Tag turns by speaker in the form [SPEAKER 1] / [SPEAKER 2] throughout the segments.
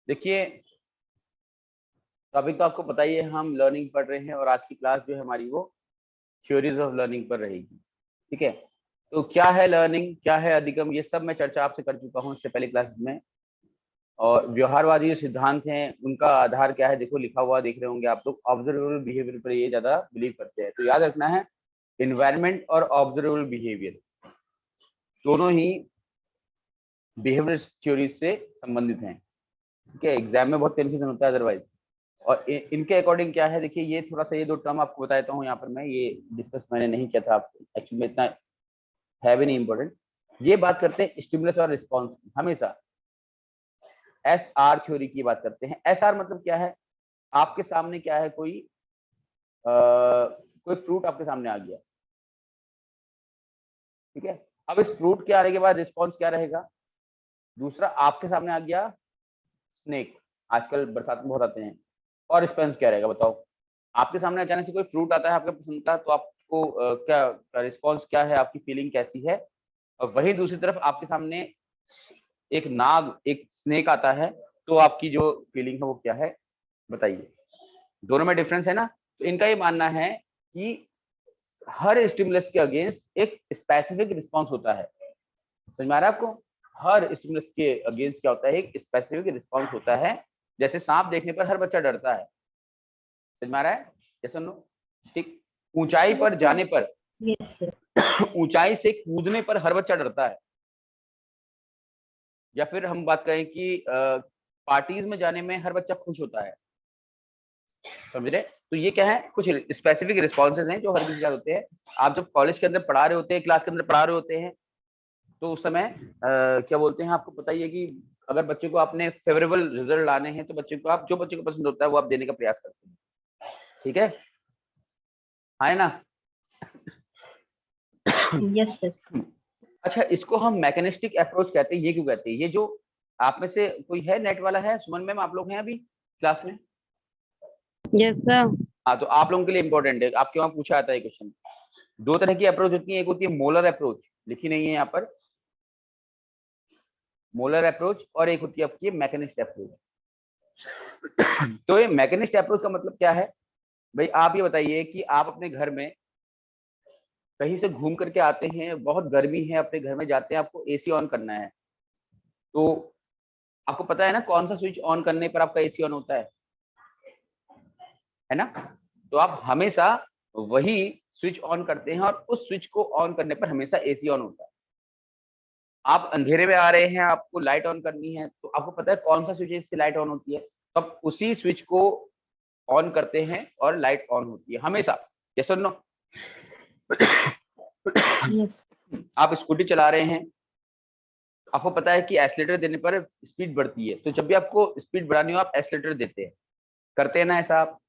[SPEAKER 1] देखिए, तो अभी तो आपको पता ही है हम लर्निंग पढ़ रहे हैं और आज की क्लास जो है हमारी वो थ्योरीज ऑफ लर्निंग पर रहेगी। ठीक है, तो क्या है लर्निंग, क्या है अधिगम, ये सब मैं चर्चा आपसे कर चुका हूँ इससे पहले क्लासेस में। और व्यवहारवादी जो सिद्धांत हैं उनका आधार क्या है, देखो लिखा हुआ देख रहे होंगे आप लोग, ऑब्जर्वेबल बिहेवियर पर ये ज्यादा बिलीव करते हैं। तो याद रखना है, इन्वायरमेंट और ऑब्जर्वेबल बिहेवियर दोनों ही बिहेवियर थ्योरी से संबंधित हैं। ठीक है, एग्जाम में बहुत कंफ्यूजन होता है अदरवाइज। और इनके अकॉर्डिंग क्या है, देखिए ये थोड़ा सा ये दो टर्म आपको बताता हूँ यहाँ पर, मैं ये डिस्कस मैंने नहीं किया था आपको एक्चुअली में, इतना है भी नहीं इंपॉर्टेंट। ये बात करते हैं स्टिमुलस और रिस्पॉन्स, हमेशा एस आर थ्योरी की बात करते हैं। एस आर मतलब क्या है, आपके सामने क्या है, कोई फ्रूट आपके सामने आ गया। ठीक है, अब इस फ्रूट के आने के बाद रिस्पॉन्स क्या रहेगा। दूसरा, आपके सामने आ गया स्नेक, आजकल बरसात में बहुत आते हैं, और रिस्पॉन्स क्या रहेगा बताओ। आपके सामने अचानक से कोई फ्रूट आता है आपके पसंद का, तो आपको क्या रिस्पॉन्स क्या है, आपकी फीलिंग कैसी है। और वही दूसरी तरफ आपके सामने एक नाग, एक स्नेक आता है, तो आपकी जो फीलिंग है वो क्या है बताइए। दोनों में डिफरेंस है ना। तो इनका ये मानना है कि हर स्टिमुलस के अगेंस्ट एक स्पेसिफिक रिस्पॉन्स होता है। समझ में आ रहा है आपको, हर स्टिमुलस के अगेंस्ट क्या होता है, एक स्पेसिफिक रिस्पॉन्स होता है। जैसे सांप देखने पर हर बच्चा डरता है, समझ में आ रहा है, जैसे नो। ठीक, ऊंचाई पर जाने पर,
[SPEAKER 2] यस सर।
[SPEAKER 1] ऊंचाई से कूदने पर हर बच्चा डरता है। या फिर हम बात करें कि पार्टीज में जाने में हर बच्चा खुश होता है, समझ रहे। तो ये क्या है, कुछ स्पेसिफिक रिस्पॉन्सेज हैं जो हर किसी के होते हैं। आप जब कॉलेज के अंदर पढ़ा रहे होते हैं, क्लास के अंदर पढ़ा रहे होते हैं, तो उस समय क्या बोलते हैं, आपको पता ही है कि अगर बच्चे को आपने फेवरेबल रिजल्ट लाने हैं तो बच्चे को आप जो बच्चे को पसंद होता है वो आप देने का प्रयास करते हैं। ठीक है, है ना।
[SPEAKER 2] Yes sir.
[SPEAKER 1] अच्छा, इसको हम मैकेनिस्टिक अप्रोच कहते हैं। ये क्यों कहते हैं, ये जो आप में से कोई है नेट वाला है, सुमन मैम आप लोग हैं अभी क्लास में।
[SPEAKER 2] Yes sir.
[SPEAKER 1] हाँ, तो आप लोगों के लिए इंपॉर्टेंट है, आपके वहां पूछा जाता है क्वेश्चन। दो तरह की अप्रोच होती है, एक होती है मोलर अप्रोच, लिखी नहीं है यहाँ पर, मोलर अप्रोच, और एक होती है आपकी मैकेनिस्ट अप्रोच। तो ये मैकेनिस्ट अप्रोच का मतलब क्या है भाई, आप ये बताइए कि आप अपने घर में कहीं से घूम करके आते हैं, बहुत गर्मी है, अपने घर में जाते हैं, आपको एसी ऑन करना है। तो आपको पता है ना कौन सा स्विच ऑन करने पर आपका एसी ऑन होता है ना। तो आप हमेशा वही स्विच ऑन करते हैं और उस स्विच को ऑन करने पर हमेशा एसी ऑन होता है। आप अंधेरे में आ रहे हैं, आपको लाइट ऑन करनी है, तो आपको पता है कौन सा स्विच है इससे लाइट ऑन होती है, तो आप उसी स्विच को ऑन करते हैं और लाइट ऑन होती है हमेशा। ये सुन लो,
[SPEAKER 2] यस।
[SPEAKER 1] आप स्कूटी चला रहे हैं, आपको पता है कि एक्सीलरेटर देने पर स्पीड बढ़ती है, तो जब भी आपको स्पीड बढ़ानी हो आप एक्सीलरेटर देते हैं, करते हैं ना ऐसा आप।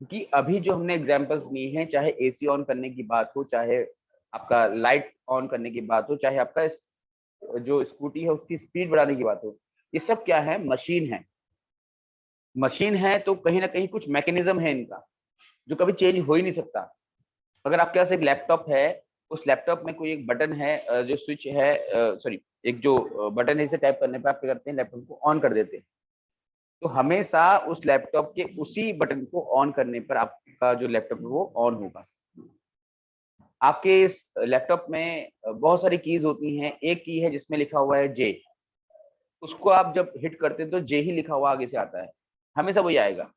[SPEAKER 1] क्योंकि अभी जो हमने एग्जांपल्स लिए हैं, चाहे एसी ऑन करने की बात हो, चाहे आपका लाइट ऑन करने की बात हो, चाहे आपका जो स्कूटी है उसकी स्पीड बढ़ाने की बात हो, ये सब क्या है, मशीन है। मशीन है तो कहीं ना कहीं कुछ मैकेनिज्म है इनका जो कभी चेंज हो ही नहीं सकता। अगर आपके पास एक लैपटॉप है, उस लैपटॉप में कोई एक बटन है, जो स्विच है, सॉरी, एक जो बटन है, इसे टैप करने पर आप क्या करते हैं, लैपटॉप को ऑन कर देते हैं। तो हमेशा उस लैपटॉप के उसी बटन को ऑन करने पर आपका जो लैपटॉप है वो ऑन होगा। आपके इस लैपटॉप में बहुत सारी कीज होती हैं, एक की है जिसमें लिखा हुआ है जे, उसको आप जब हिट करते हैं तो जे ही लिखा हुआ आगे से आता है, हमेशा वही आएगा।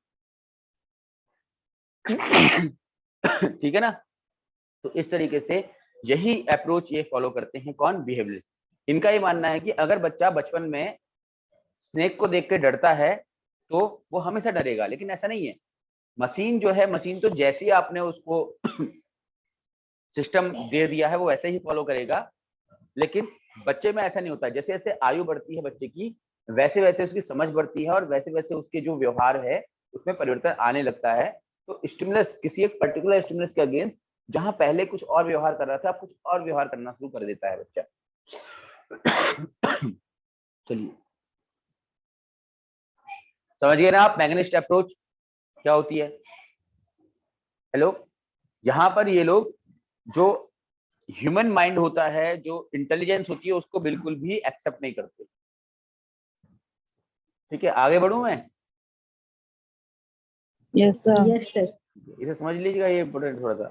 [SPEAKER 1] ठीक है ना। तो इस तरीके से यही अप्रोच ये फॉलो करते हैं कौन, बिहेवियरिस्ट। इनका ये मानना है कि अगर बच्चा बचपन में स्नेक को देख के डरता है तो वो हमेशा डरेगा, लेकिन ऐसा नहीं है। मशीन जो है, मशीन तो जैसे ही आपने उसको सिस्टम दे दिया है वो ऐसे ही फॉलो करेगा। लेकिन बच्चे में ऐसा नहीं होता, जैसे जैसे आयु बढ़ती है बच्चे की, वैसे वैसे उसकी समझ बढ़ती है और वैसे वैसे उसके जो व्यवहार है उसमें परिवर्तन आने लगता है। तो स्टिमुलस, किसी एक पर्टिकुलर स्टिमुलस के अगेंस्ट जहां पहले कुछ और व्यवहार कर रहा था, कुछ और व्यवहार करना शुरू कर देता है बच्चा। चलिए, समझिए ना आप मैग्नेटिस्ट अप्रोच क्या होती है। हेलो, यहाँ पर ये लोग जो ह्यूमन माइंड होता है, जो इंटेलिजेंस होती है, उसको बिल्कुल भी एक्सेप्ट नहीं करते। ठीक है, आगे बढ़ूं मैं?
[SPEAKER 2] Yes, sir. Yes, sir.
[SPEAKER 1] इसे समझ लीजिएगा, ये इम्पोर्टेंट थोड़ा सा,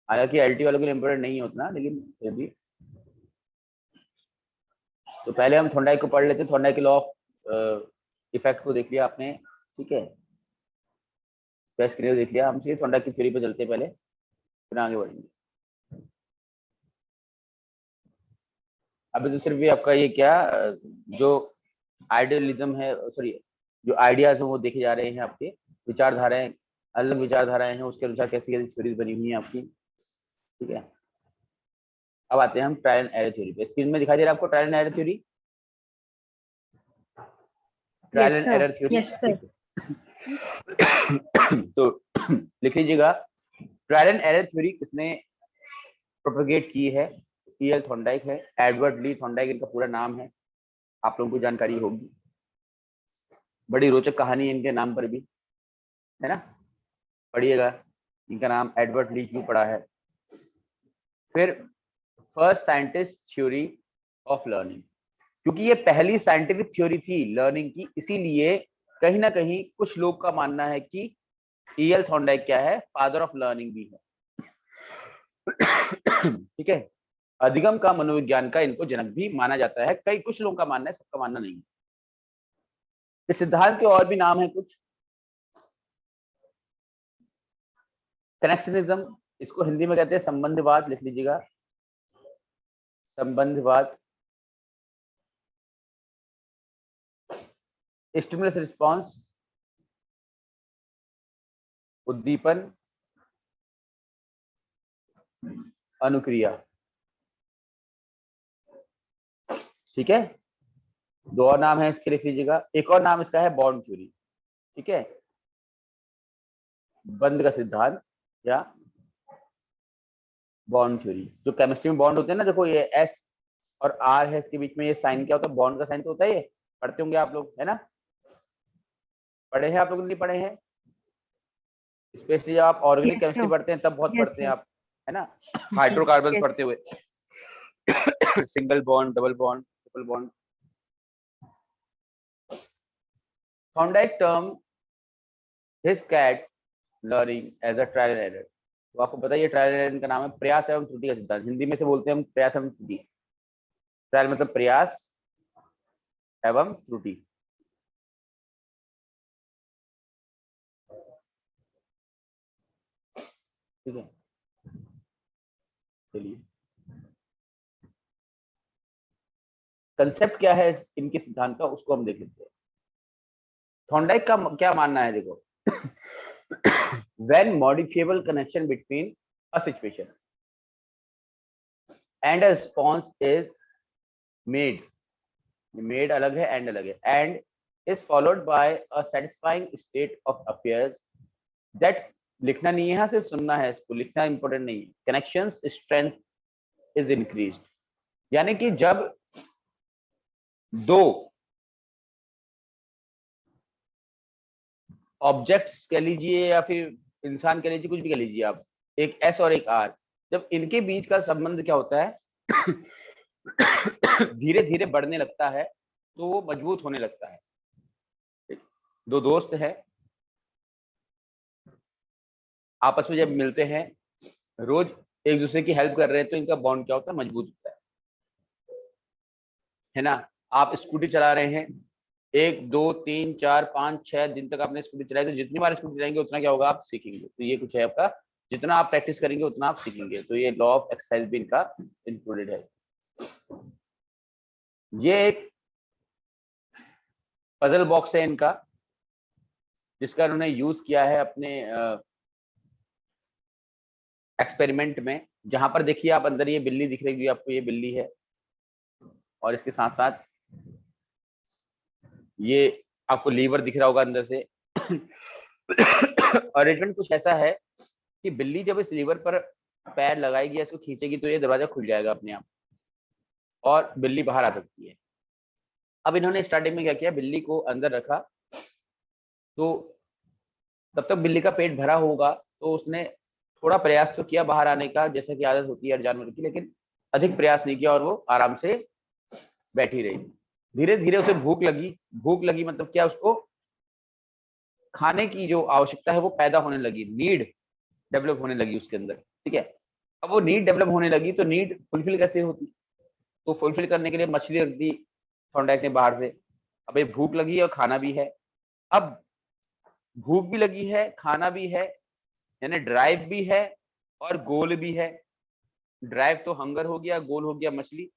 [SPEAKER 1] हालांकि एलटी वालों के लिए इम्पोर्टेंट नहीं होता, लेकिन फिर भी। तो पहले हम थॉर्नडाइक को पढ़ लेते हैं। थॉर्नडाइक के लॉ ऑफ इफेक्ट को देख लिया आपने, ठीक है, स्पेस के लिए देख लिया। हम थॉर्नडाइक की थ्योरी पे चलते हैं पहले, फिर आगे बढ़ेंगे। अभी तो सिर्फ ये आपका ये क्या जो आइडियलिज्म है, सॉरी जो आइडियाज है वो देखे जा रहे हैं, आपके विचारधाराएं, अलग विचारधाराएं हैं, उसके अनुसार कैसी कैसी थ्योरीज बनी हुई है आपकी, ठीक है। अब आते हैं हम ट्रायल एंड एरर थ्योरी पे। स्क्रीन में दिखाई दे रहा है आपको trial and error theory? Trial and error theory,
[SPEAKER 2] Yes, sir.
[SPEAKER 1] तो लिख लीजिएगा, ट्रायल एंड एरर थ्योरी किसने प्रोपेगेट की है? E.L. थॉर्नडाइक है, एडवर्ड ली थॉर्नडाइक इनका पूरा नाम है, आप लोगों को जानकारी होगी, बड़ी रोचक कहानी है इनके नाम पर भी, है ना, पढ़िएगा। इनका नाम एडवर्ड ली क्यों पड़ा है? फिर first scientist theory of learning, क्योंकि ये पहली साइंटिफिक थ्योरी थी लर्निंग की, इसीलिए कहीं ना कहीं कुछ लोग का मानना है कि E.L. थॉर्नडाइक क्या है, फादर ऑफ लर्निंग भी है, ठीक है। अधिगम का मनोविज्ञान का इनको जनक भी माना जाता है, कई कुछ लोगों का मानना है, सबका मानना नहीं। इस सिद्धांत के और भी नाम है कुछ, कनेक्शनिज्म, इसको हिंदी में कहते हैं संबंधवाद, लिख लीजिएगा संबंधवाद। स्टिमुलस रिस्पांस, उद्दीपन अनुक्रिया, ठीक है। दो और नाम है इसके, लिख लीजिएगा। एक और नाम इसका है बॉन्ड थ्योरी, ठीक है, बंध का सिद्धांत या बॉन्ड थ्योरी। जो केमिस्ट्री में बॉन्ड होते हैं ना, देखो ये एस और आर है, इसके बीच में ये साइन क्या होता है, बॉन्ड का साइन तो होता है, ये पढ़ते होंगे आप लोग, है ना, पढ़े हैं आप लोग, नहीं पढ़े हैं? स्पेशली जब आप ऑर्गेनिक
[SPEAKER 2] Yes,
[SPEAKER 1] केमिस्ट्री
[SPEAKER 2] sir.
[SPEAKER 1] पढ़ते हैं तब बहुत
[SPEAKER 2] Yes,
[SPEAKER 1] पढ़ते हैं
[SPEAKER 2] sir.
[SPEAKER 1] आप, है ना, हाइड्रोकार्बन
[SPEAKER 2] Yes.
[SPEAKER 1] पढ़ते हुए, single bond, double bond, triple bond. Thorndike term his cat learning as a trial and error. तो आपको बताइए ट्रायल एंड एरर का नाम है प्रयास एवं त्रुटि का सिद्धांत, हिंदी में से बोलते हैं हम प्रयास एवं त्रुटि। ट्रायल मतलब प्रयास एवं त्रुटि, ठीक है। चलिए, कंसेप्ट क्या है इनके सिद्धांत का, उसको हम देख लेते हैं। थॉर्नडाइक का क्या मानना है, देखो, when modifiable connection between a situation and a response is made, made अलग है, and अलग है, and is followed by a satisfying state of affairs that, लिखना नहीं है यहाँ, सिर्फ सुनना है, इसको लिखना इंपॉर्टेंट नहीं है, connections strength is increased, यानी कि जब दो ऑब्जेक्ट्स कह लीजिए या फिर इंसान कह लीजिए, कुछ भी कह लीजिए आप, एक एस और एक आर, जब इनके बीच का संबंध क्या होता है, धीरे धीरे बढ़ने लगता है, तो वो मजबूत होने लगता है। दो दोस्त हैं, आपस में जब मिलते हैं, रोज एक दूसरे की हेल्प कर रहे हैं, तो इनका बॉन्ड क्या होता है, मजबूत होता है ना। आप स्कूटी चला रहे हैं, 1 2 3 4 5 6 दिन तक आपने स्कूटी चलाई, तो जितनी बार स्कूटी चलाएंगे उतना क्या होगा, आप सीखेंगे। तो ये कुछ है आपका, जितना आप प्रैक्टिस करेंगे उतना आप सीखेंगे, तो ये लॉ ऑफ एक्सरसाइज भी इनका इंक्लूडेड है। ये एक पजल बॉक्स है इनका, जिसका उन्होंने यूज किया है अपने एक्सपेरिमेंट में, जहां पर देखिए आप अंदर ये बिल्ली दिख रही है आपको, ये बिल्ली है, और इसके साथ साथ ये आपको लीवर दिख रहा होगा अंदर से। अरेंजमेंट कुछ ऐसा है कि बिल्ली जब इस लीवर पर पैर लगाएगी या इसको खींचेगी, तो ये दरवाजा खुल जाएगा अपने आप और बिल्ली बाहर आ सकती है। अब इन्होंने स्टार्टिंग में क्या किया, बिल्ली को अंदर रखा, तो तब तक बिल्ली का पेट भरा होगा, तो उसने थोड़ा प्रयास तो किया बाहर आने का, जैसा कि आदत होती है हर जानवर की, लेकिन अधिक प्रयास नहीं किया और वो आराम से बैठी रही। धीरे धीरे उसे भूख लगी मतलब क्या, उसको खाने की जो आवश्यकता है वो पैदा होने लगी, नीड डेवलप होने लगी उसके अंदर, ठीक है। अब वो नीड डेवलप होने लगी तो नीड फुलफिल कैसे होती, तो फुलफिल करने के लिए मछली रख दी थॉर्नडाइक ने बाहर से। अब ये भूख लगी है और खाना भी है, अब भूख भी लगी है, खाना भी है, यानी ड्राइव भी है और गोल भी है। ड्राइव तो हंगर हो गया, गोल हो गया मछली।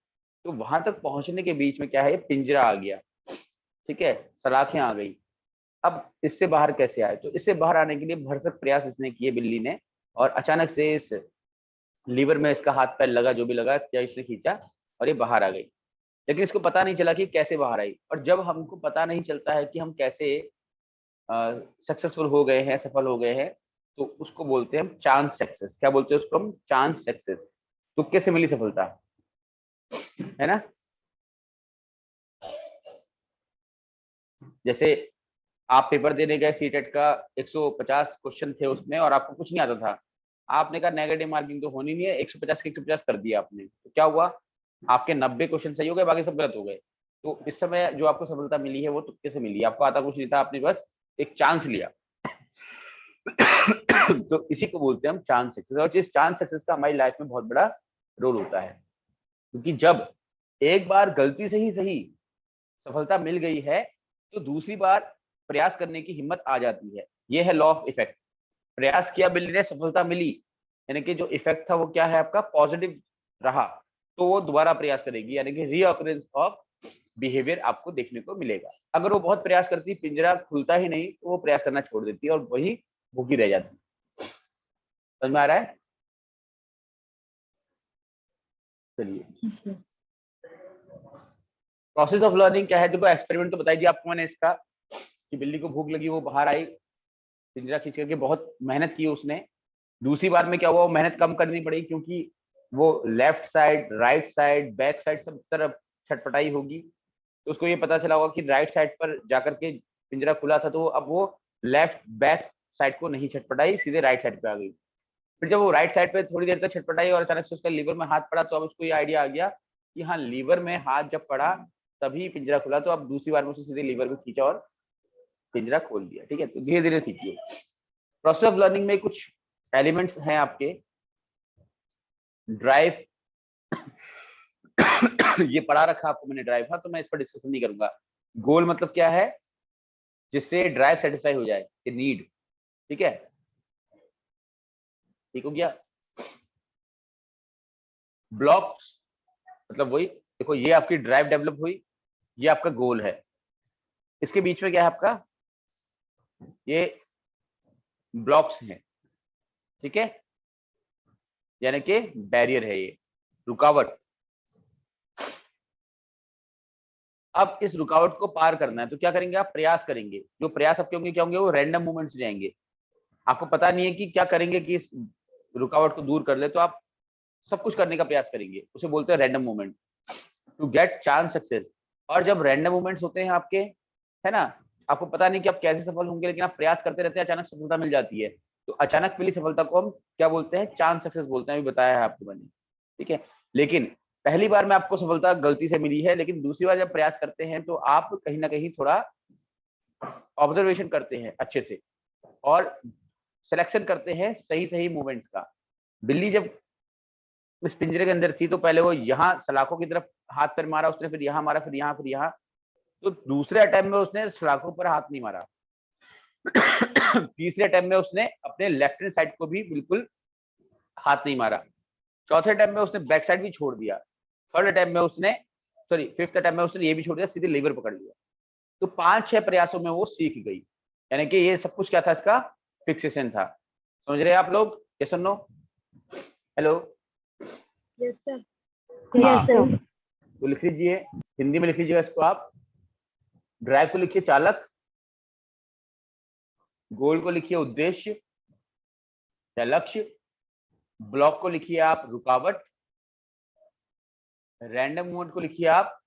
[SPEAKER 1] तो वहां तक पहुंचने के बीच में क्या है, पिंजरा आ गया, ठीक है, सलाखें आ गई। अब इससे बाहर कैसे आए, तो इससे बाहर आने के लिए भरसक प्रयास इसने किए बिल्ली ने, और अचानक से इस लीवर में इसका हाथ पैर लगा, जो भी लगा, क्या इसने खींचा और ये बाहर आ गई। लेकिन इसको पता नहीं चला कि कैसे बाहर आई। और जब हमको पता नहीं चलता है कि हम कैसे सक्सेसफुल हो गए हैं, सफल हो गए हैं, तो उसको बोलते हैं हम चांस सक्सेस। क्या बोलते हैं उसको हम? Chance success. तुक्के से मिली सफलता, है ना। जैसे आप पेपर देने गए सीटेट का, 150 क्वेश्चन थे उसमें और आपको कुछ नहीं आता था, आपने कहा नेगेटिव मार्किंग तो होनी नहीं है, 150 के 150 कर दिया आपने, तो क्या हुआ, आपके 90 क्वेश्चन सही हो गए, बाकी सब गलत हो गए। तो इस समय जो आपको सफलता मिली है वो तुक्के से मिली, आपको आता कुछ नहीं था, आपने बस एक चांस लिया। तो इसी को बोलते हैं हम चांस सक्सेस। और इस चांस सक्सेस का हमारी लाइफ में बहुत बड़ा रोल होता है, क्योंकि जब एक बार गलती से ही सही सफलता मिल गई है तो दूसरी बार प्रयास करने की हिम्मत आ जाती है। ये है लॉ ऑफ इफेक्ट। प्रयास किया बिल्ली ने, सफलता मिली, यानी कि जो इफेक्ट था वो क्या है आपका, पॉजिटिव रहा, तो वो दोबारा प्रयास करेगी, यानी कि रीऑकरेंस ऑफ बिहेवियर आपको देखने को मिलेगा। अगर वो बहुत प्रयास करती, पिंजरा खुलता ही नहीं, तो वो प्रयास करना छोड़ देती है और वही भूखी रह जाती। समझ में आ रहा है? चलिए,
[SPEAKER 2] Yes, sir.
[SPEAKER 1] Process of learning क्या है, देखो एक्सपेरिमेंट तो बताई दिया आपको मैंने इसका, कि बिल्ली को भूख लगी, वो बाहर आई, पिंजरा खींच करके बहुत मेहनत की उसने। दूसरी बार में क्या हुआ, वो मेहनत कम करनी पड़ी, क्योंकि वो left side, right side, back side सब तरफ छटपटाई होगी। तो उसको ये पता चला होगा कि राइट साइड पर जाकर के पिंजरा खुला था, तो अब वो लेफ्ट बैक साइड को नहीं छटपटाई, सीधे राइट साइड पे आ गई। फिर जब वो राइट साइड पे थोड़ी देर तक छटपटाई और अचानक से उसका लीवर में हाथ पड़ा, तो अब उसको ये आइडिया आ गया कि हाँ, लीवर में हाथ जब पड़ा तभी पिंजरा खुला। तो अब दूसरी बार में उसे सीधे लीवर को खींचा और पिंजरा खोल दिया, ठीक है। तो धीरे धीरे सीखिए। प्रोसेस ऑफ लर्निंग में कुछ एलिमेंट्स हैं आपके, ड्राइव। ये पढ़ा रखा आपको मैंने ड्राइव, हाँ, तो मैं इस पर डिस्कशन नहीं करूंगा। गोल मतलब क्या है, जिससे ड्राइव सेटिस्फाई हो जाए, ये नीड, ठीक है, ठीक हो गया। ब्लॉक्स मतलब वही, देखो ये आपकी ड्राइव डेवलप हुई, ये आपका गोल है, इसके बीच में क्या है आपका, ये ब्लॉक्स हैं, ठीक है, यानी कि बैरियर है, ये रुकावट। अब इस रुकावट को पार करना है तो क्या करेंगे आप, प्रयास करेंगे। जो प्रयास आपके होंगे क्या होंगे, वो रैंडम मूवमेंट्स जाएंगे। आपको पता नहीं है कि क्या करेंगे कि इस रुकावट को दूर कर ले, तो आप सब कुछ करने का प्रयास करेंगे, उसे बोलते हैं random movement, to get chance success. और जब रैंडम मूवमेंट्स होते हैं आपके, है ना, आपको पता नहीं कि आप कैसे सफल होंगे, लेकिन आप प्रयास करते रहते हैं, अचानक सफलता मिल जाती है, तो अचानक मिली सफलता को हम क्या बोलते हैं, चांस सक्सेस बोलते हैं, अभी बताया है आपको मैंने, ठीक है। लेकिन पहली बार में आपको सफलता गलती से मिली है, लेकिन दूसरी बार जब प्रयास करते हैं तो आप कहीं ना कहीं थोड़ा ऑब्जर्वेशन करते हैं अच्छे से, और सिलेक्शन करते हैं सही सही मूवमेंट्स का। बिल्ली जब इस पिंजरे के अंदर थी तो पहले वो यहाँ सलाखों की तरफ हाथ पैर मारा उसने, फिर यहाँ मारा, फिर यहाँ, फिर यहाँ। तो दूसरे अटेम्प्ट में उसने सलाखों पर हाथ नहीं मारा। तीसरे अटेम्प्ट में उसने अपने लेफ्ट हैंड साइड को भी बिल्कुल हाथ नहीं मारा। चौथे अटेम्प्ट में उसने बैक साइड भी छोड़ दिया। थर्ड अटेम्प्ट में उसने, सॉरी, फिफ्थ अटेम्प्ट में उसने ये भी छोड़ दिया, सीधे लीवर पकड़ लिया। तो 5-6 प्रयासों में वो सीख गई, यानी कि ये सब कुछ क्या था, इसका फिक्सेशन था। समझ रहे हैं आप लोग? यस और नो? हेलो?
[SPEAKER 2] Yes, sir.
[SPEAKER 1] हाँ,
[SPEAKER 2] Yes, sir.
[SPEAKER 1] तो लिख लीजिए, हिंदी में लिख लीजिएगा इसको आप। ड्राइव को लिखिए चालक, गोल को लिखिए उद्देश्य या लक्ष्य, ब्लॉक को लिखिए आप रुकावट, रैंडम मूवमेंट को लिखिए आप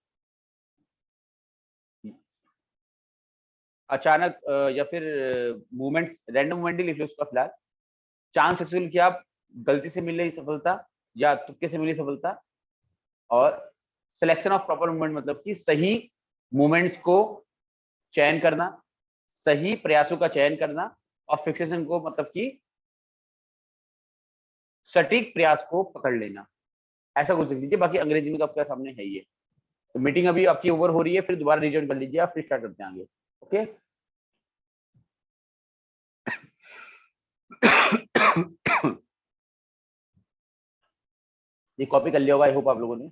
[SPEAKER 1] अचानक या फिर मूवमेंट्स, रैंडम मूवमेंट ही लिख लो उसका फिलहाल। चांस सक्सेस लिखिए आप, गलती से मिल रही सफलता या तुक्के से मिली सफलता। और सिलेक्शन ऑफ प्रॉपर मूवमेंट मतलब कि सही मूवमेंट्स को चयन करना, सही प्रयासों का चयन करना और फिक्सेशन को मतलब कि सटीक प्रयास को पकड़ लेना, ऐसा कुछ लिख दीजिए। बाकी अंग्रेजी में तो आपके सामने है ही है। तो मीटिंग अभी आपकी ओवर हो रही है, फिर दोबारा रिजॉइन कर लीजिए आप, फिर स्टार्ट करते हैं आगे। ओके ये कॉपी कर लिया होगा आई होप आप लोगों ने।